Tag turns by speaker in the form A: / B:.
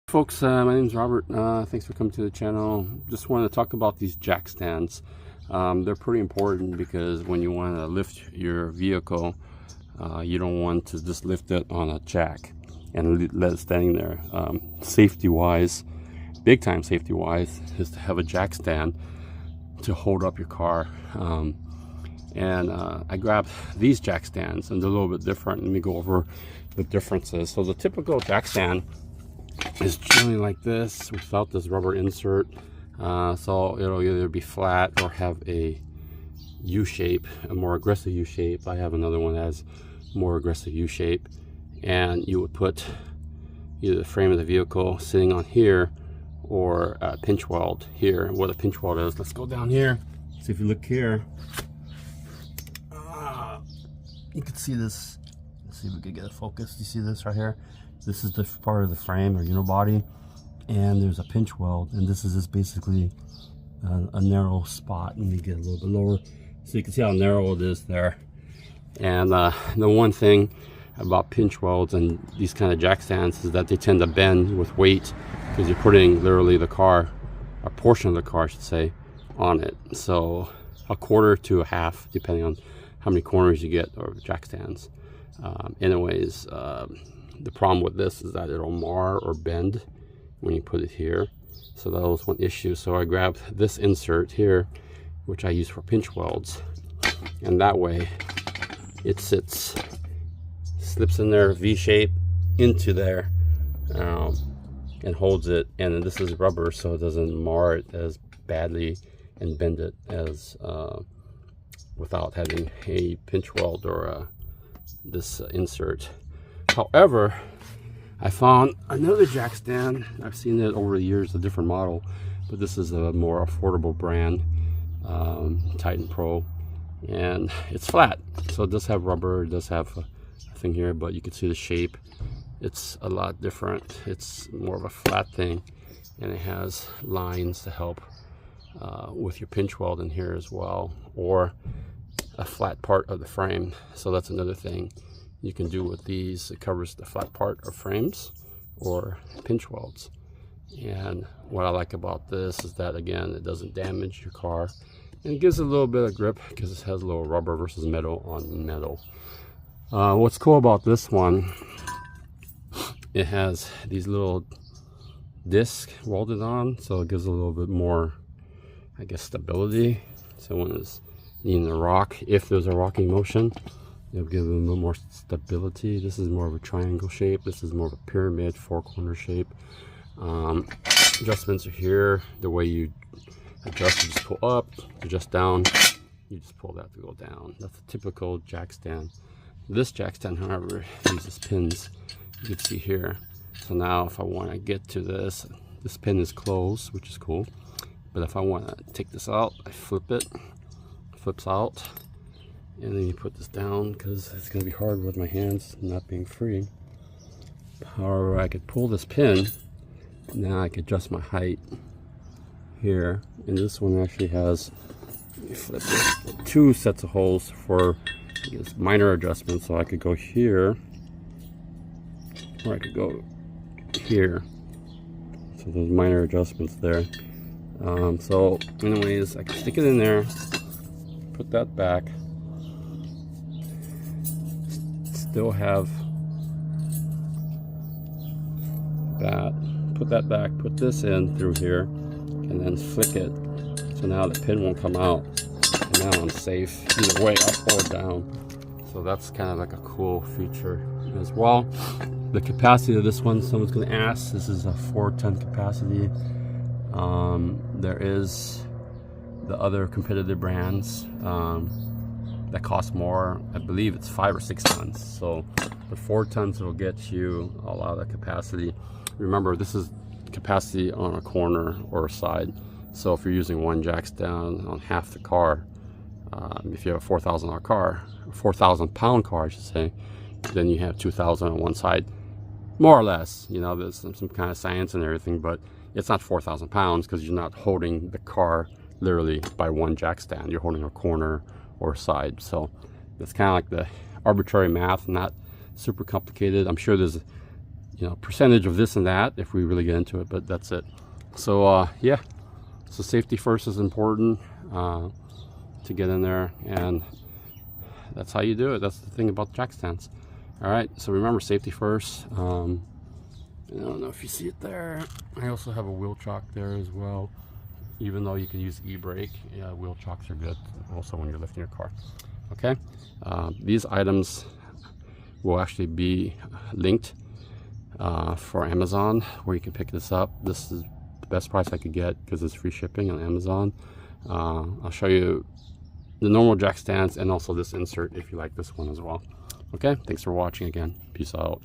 A: Folks, my name is Robert. Thanks for coming to the channel. Just want to talk about these jack stands. They're pretty important because when you want to lift your vehicle, you don't want to just lift it on a jack and let it standing there. Safety wise, big time safety wise, is to have a jack stand to hold up your car. I grabbed these jack stands, and they're a little bit different. Let me go over the differences. So the typical jack stand is generally like this without this rubber insert, so it'll either be flat or have a U-shape, a more aggressive U-shape. I have another one that has more aggressive U-shape, and you would put either the frame of the vehicle sitting on here or a pinch weld here. What a pinch weld is, let's go down here. So if you look here, you can see this. Let's see if we can get it focused. You see this right here? This is the part of the frame or unibody, and there's a pinch weld, and this is just basically a narrow spot. Let me get a little bit lower so you can see how narrow it is there. And the one thing about pinch welds and these kind of jack stands is that they tend to bend with weight because you're putting literally the car, a portion of the car I should say, on it. So a quarter to a half depending on how many corners you get of jack stands. Anyways, the problem with this is that it'll mar or bend when you put it here. So that was one issue. So I grabbed this insert here, which I use for pinch welds, and that way it slips in there V-shape into there, and holds it. And then this is rubber, so it doesn't mar it as badly and bend it as without having a pinch weld or this insert. However, I found another jack stand. I've seen it over the years, a different model, but this is a more affordable brand, Titan Pro, and it's flat. So it does have rubber, it does have a thing here, but you can see the shape. It's a lot different. It's more of a flat thing, and it has lines to help with your pinch weld in here as well, or a flat part of the frame. So that's another thing you can do with these. It covers the flat part of frames or pinch welds. And what I like about this is that, again, it doesn't damage your car, and it gives it a little bit of grip because it has a little rubber versus metal on metal. What's cool about this one, it has these little discs welded on, so it gives a little bit more, I guess, stability. So when it's in the rock, if there's a rocking motion, it'll give it a little more stability. This is more of a triangle shape. This is more of a pyramid, four-corner shape. Adjustments are here. The way you adjust, you just pull up, adjust down, you just pull that to go down. That's a typical jack stand. This jack stand, however, uses pins. You can see here. So now if I want to get to this pin is closed, which is cool. But if I want to take this out, I flip it. Flips out. And then you put this down because it's going to be hard with my hands not being free. However, I could pull this pin. Now I could adjust my height here. And this one actually has, let me flip it, 2 sets of holes for, I guess, minor adjustments. So I could go here, or I could go here. So there's minor adjustments there. So anyways, I can stick it in there, put that back. Still have that, put that back, put this in through here, and then flick it. So now the pin won't come out, and now I'm safe either way, up or down. So that's kind of like a cool feature as well. The capacity of this one, someone's going to ask, this is a 4-ton capacity. There is the other competitive brands that cost more. I believe it's 5 or 6 tons. So the 4 tons will get you a lot of capacity. Remember, this is capacity on a corner or a side. So if you're using one jack stand on half the car, if you have a $4,000 car, a 4,000 pound car I should say, then you have 2,000 on one side, more or less. You know, there's some kind of science and everything, but it's not 4,000 pounds because you're not holding the car literally by one jack stand. You're holding a corner or side. So it's kind of like the arbitrary math, not super complicated. I'm sure there's percentage of this and that if we really get into it, but that's it. So yeah, so safety first is important to get in there, and that's how you do it. That's the thing about jack stands. All right, so remember, safety first. I don't know if you see it there. I also have a wheel chock there as well. Even though you can use e-brake, yeah, wheel chocks are good also when you're lifting your car. Okay, these items will actually be linked for Amazon, where you can pick this up. This is the best price I could get because it's free shipping on Amazon. I'll show you the normal jack stands and also this insert if you like this one as well. Okay, thanks for watching again. Peace out.